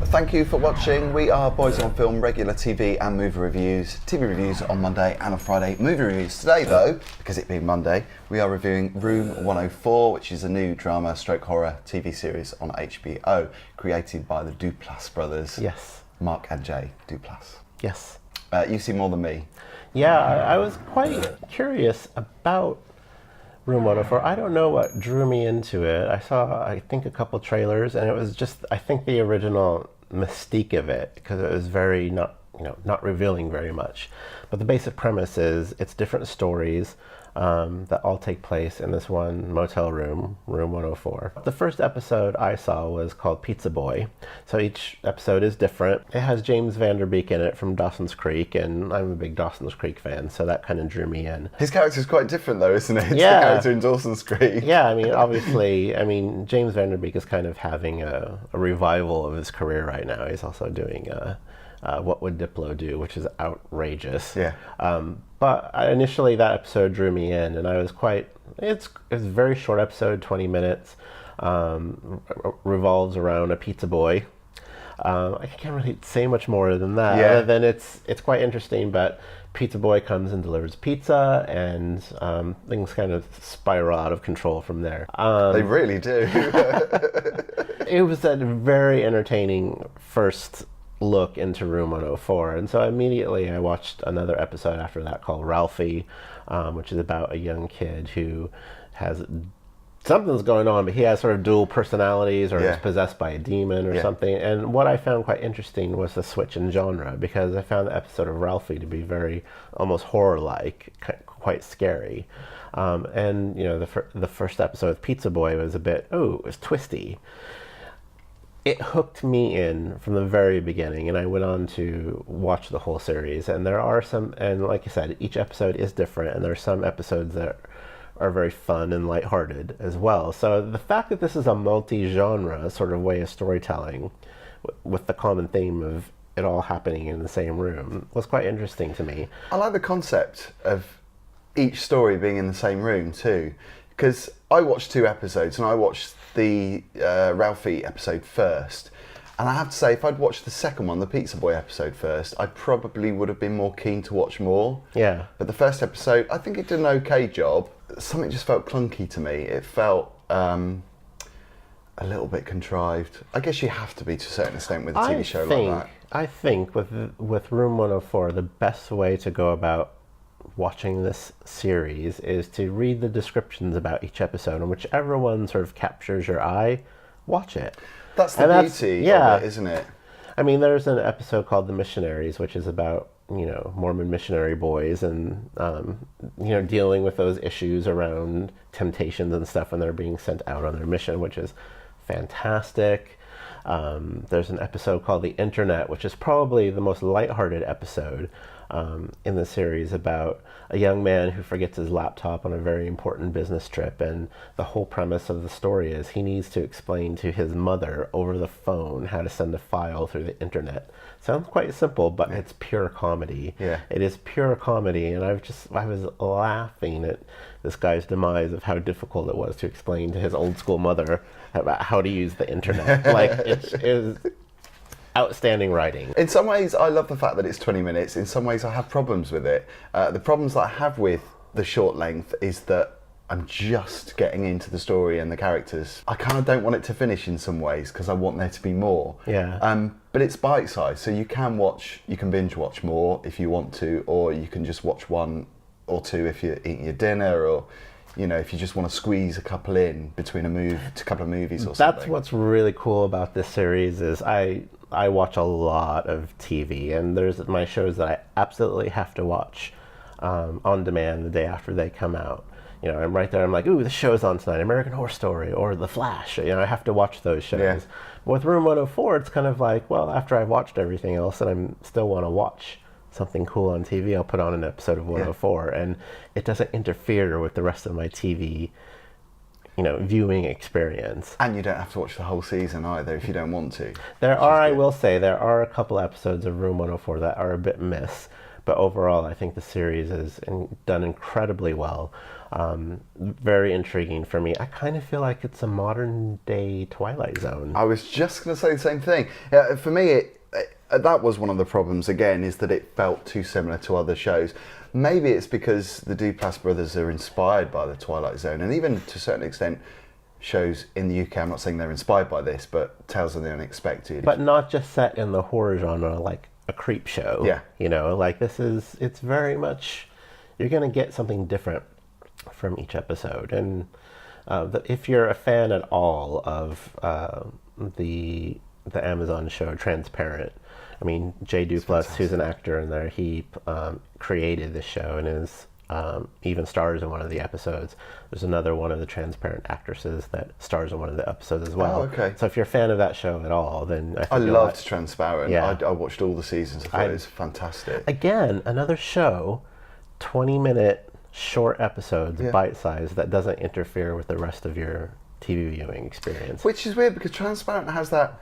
Thank you for watching. We are Boys on Film, regular TV and movie reviews. TV reviews on Monday and on Friday. Movie reviews today, though, because it being Monday, we are reviewing Room 104, which is a new drama stroke horror TV series on HBO, created by the Duplass Brothers. Yes. Mark and Jay Duplass. Yes. You've seen more than me. Yeah, I was quite curious about Room 104. I don't know what drew me into it. I saw, I think, a couple trailers, and it was just, I think, the original mystique of it, because it was very not revealing very much. But the basic premise is it's different stories that all take place in this one motel room, Room 104. The first episode I saw was called Pizza Boy. So each episode is different. It has James Van Der Beek in it from Dawson's Creek, and I'm a big Dawson's Creek fan, so that kind of drew me in. His character's quite different, though, isn't it? It's yeah. the character in Dawson's Creek. Yeah, I mean, obviously, James Van Der Beek is kind of having a revival of his career right now. He's also doing What Would Diplo Do, which is outrageous. Yeah. But initially that episode drew me in, and I was it's a very short episode, 20 minutes, revolves around a pizza boy. I can't really say much more than that, other than it's quite interesting, but pizza boy comes and delivers pizza, and things kind of spiral out of control from there. They really do. It was a very entertaining first look into Room 104, and so immediately I watched another episode after that called Ralphie, which is about a young kid who has something's going on, but he has sort of dual personalities, or is possessed by a demon or something. And what I found quite interesting was the switch in genre, because I found the episode of Ralphie to be very almost horror-like, quite scary. And the first episode of Pizza Boy was it was twisty. It hooked me in from the very beginning, and I went on to watch the whole series. And there are some, and like I said, each episode is different, and there are some episodes that are very fun and lighthearted as well. So the fact that this is a multi-genre sort of way of storytelling, with the common theme of it all happening in the same room, was quite interesting to me. I like the concept of each story being in the same room too, because I watched 2 episodes, and I watched the Ralphie episode first, and I have to say, if I'd watched the second one, the Pizza Boy episode first, I probably would have been more keen to watch more. Yeah. But the first episode, I think it did an okay job. Something just felt clunky to me. It felt a little bit contrived. I guess you have to be to a certain extent with a TV show like that. I think with Room 104, the best way to go about watching this series is to read the descriptions about each episode, and whichever one sort of captures your eye, watch it. That's the beauty of it, isn't it? I mean, there's an episode called The Missionaries, which is about, Mormon missionary boys and, dealing with those issues around temptations and stuff when they're being sent out on their mission, which is fantastic. There's an episode called The Internet, which is probably the most lighthearted episode in the series, about a young man who forgets his laptop on a very important business trip, and the whole premise of the story is he needs to explain to his mother over the phone how to send a file through the internet. Sounds quite simple, but it's pure comedy. Yeah. It is pure comedy, and I was laughing at this guy's demise of how difficult it was to explain to his old school mother about how to use the internet. Like, it is outstanding writing. In some ways, I love the fact that it's 20 minutes. In some ways, I have problems with it. The problems that I have with the short length is that I'm just getting into the story and the characters. I kind of don't want it to finish in some ways, because I want there to be more. Yeah. But it's bite-sized, so you can binge watch more if you want to, or you can just watch 1 or 2 if you're eating your dinner, or if you just want to squeeze a couple in between a couple of movies or something. That's what's really cool about this series is I watch a lot of TV, and there's my shows that I absolutely have to watch on demand the day after they come out. I'm right there, I'm like, ooh, the show's on tonight, American Horror Story or The Flash. I have to watch those shows. Yeah. But with Room 104, it's kind of like, well, after I've watched everything else and I still want to watch something cool on TV, I'll put on an episode of 104, and it doesn't interfere with the rest of my TV viewing experience. And you don't have to watch the whole season either if you don't want to. I will say, there are a couple episodes of Room 104 that are a bit miss, But overall, I think the series is done incredibly well. Very intriguing for me. I kind of feel like it's a modern day Twilight Zone. I was just going to say the same thing. For me, that was one of the problems, again, is that it felt too similar to other shows. Maybe it's because the Duplass brothers are inspired by the Twilight Zone, and even to a certain extent, shows in the UK, I'm not saying they're inspired by this, but Tales of the Unexpected. But not just set in the horror genre, like a creep show. Yeah. You know, like it's very much, you're going to get something different from each episode. And if you're a fan at all of the Amazon show Transparent, I mean, Jay Duplass, who's an actor in there, he created this show and is even stars in one of the episodes. There's another one of the Transparent actresses that stars in one of the episodes as well. Oh, okay. So if you're a fan of that show at all, then I think I loved Transparent. Yeah. I watched all the seasons. I thought it was fantastic. Again, another show, 20-minute short episodes, bite-sized, that doesn't interfere with the rest of your TV viewing experience. Which is weird because Transparent has that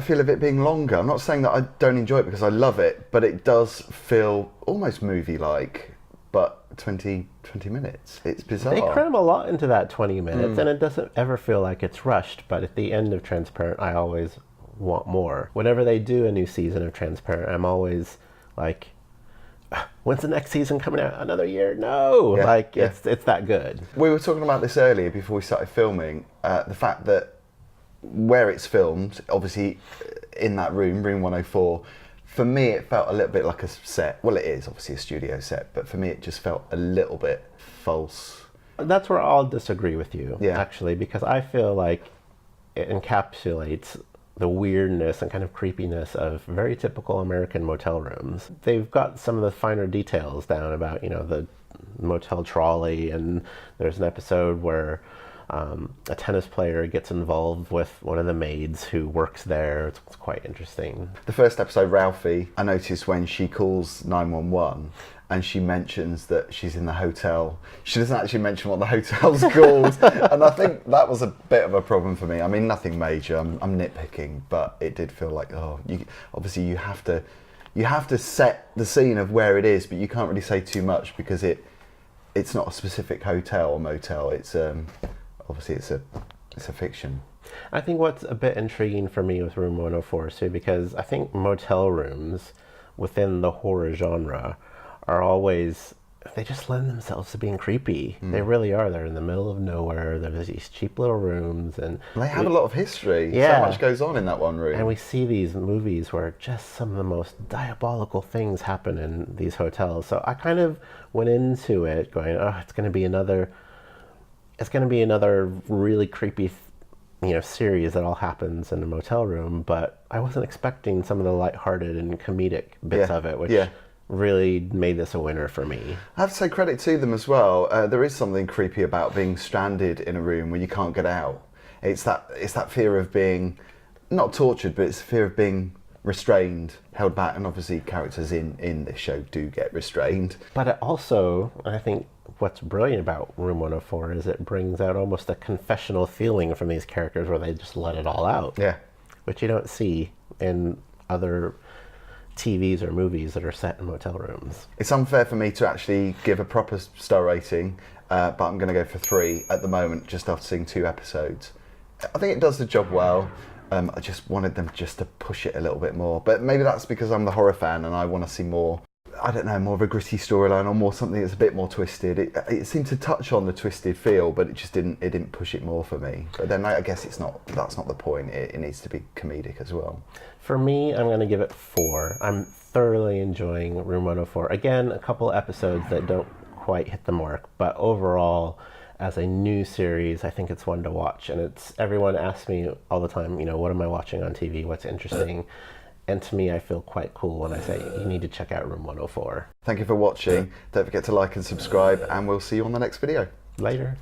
feel of it being longer. I'm not saying that I don't enjoy it because I love it, but it does feel almost movie-like, but 20 minutes. It's bizarre. They cram a lot into that 20 minutes, and it doesn't ever feel like it's rushed, but at the end of Transparent, I always want more. Whenever they do a new season of Transparent, I'm always like, when's the next season coming out? Another year? No! It's that good. We were talking about this earlier before we started filming, the fact that where it's filmed, obviously in that room 104, for me it felt a little bit like a set. Well, it is obviously a studio set, but for me it just felt a little bit false. That's where I'll disagree with you, actually, because I feel like it encapsulates the weirdness and kind of creepiness of very typical American motel rooms. They've got some of the finer details down about, you know, the motel trolley, and there's an episode where a tennis player gets involved with one of the maids who works there. It's quite interesting. The first episode, Ralphie, I noticed when she calls 911 and she mentions that she's in the hotel, she doesn't actually mention what the hotel's called. And I think that was a bit of a problem for me. I mean, nothing major, I'm nitpicking, but it did feel like, obviously you have to set the scene of where it is, but you can't really say too much because it's not a specific hotel or motel. It's obviously it's a fiction. I think what's a bit intriguing for me with Room 104 too, because I think motel rooms within the horror genre are always, they just lend themselves to being creepy. They really are. They're in the middle of nowhere. There's these cheap little rooms, and they have a lot of history. Yeah. So much goes on in that one room. And we see these movies where just some of the most diabolical things happen in these hotels. So I kind of went into it going, oh, it's going to be another really creepy, series that all happens in a motel room. But I wasn't expecting some of the lighthearted and comedic bits of it, which really made this a winner for me. I have to say credit to them as well. There is something creepy about being stranded in a room where you can't get out. It's that fear of being not tortured, but it's the fear of being restrained, held back, and obviously characters in this show do get restrained. But it also, I think what's brilliant about Room 104 is it brings out almost a confessional feeling from these characters where they just let it all out. Yeah. Which you don't see in other TVs or movies that are set in motel rooms. It's unfair for me to actually give a proper star rating, but I'm going to go for 3 at the moment, just after seeing 2 episodes. I think it does the job well. I just wanted them just to push it a little bit more, but maybe that's because I'm the horror fan and I want to see more, I don't know, more of a gritty storyline or more something that's a bit more twisted. It seemed to touch on the twisted feel, but it didn't push it more for me. But then I guess that's not the point. It needs to be comedic as well. For me, I'm going to give it 4. I'm thoroughly enjoying Room 104. Again, a couple episodes that don't quite hit the mark, but overall, as a new series, I think it's one to watch. And everyone asks me all the time, what am I watching on TV? What's interesting? And to me, I feel quite cool when I say you need to check out Room 104. Thank you for watching. Don't forget to like and subscribe, and we'll see you on the next video. Later.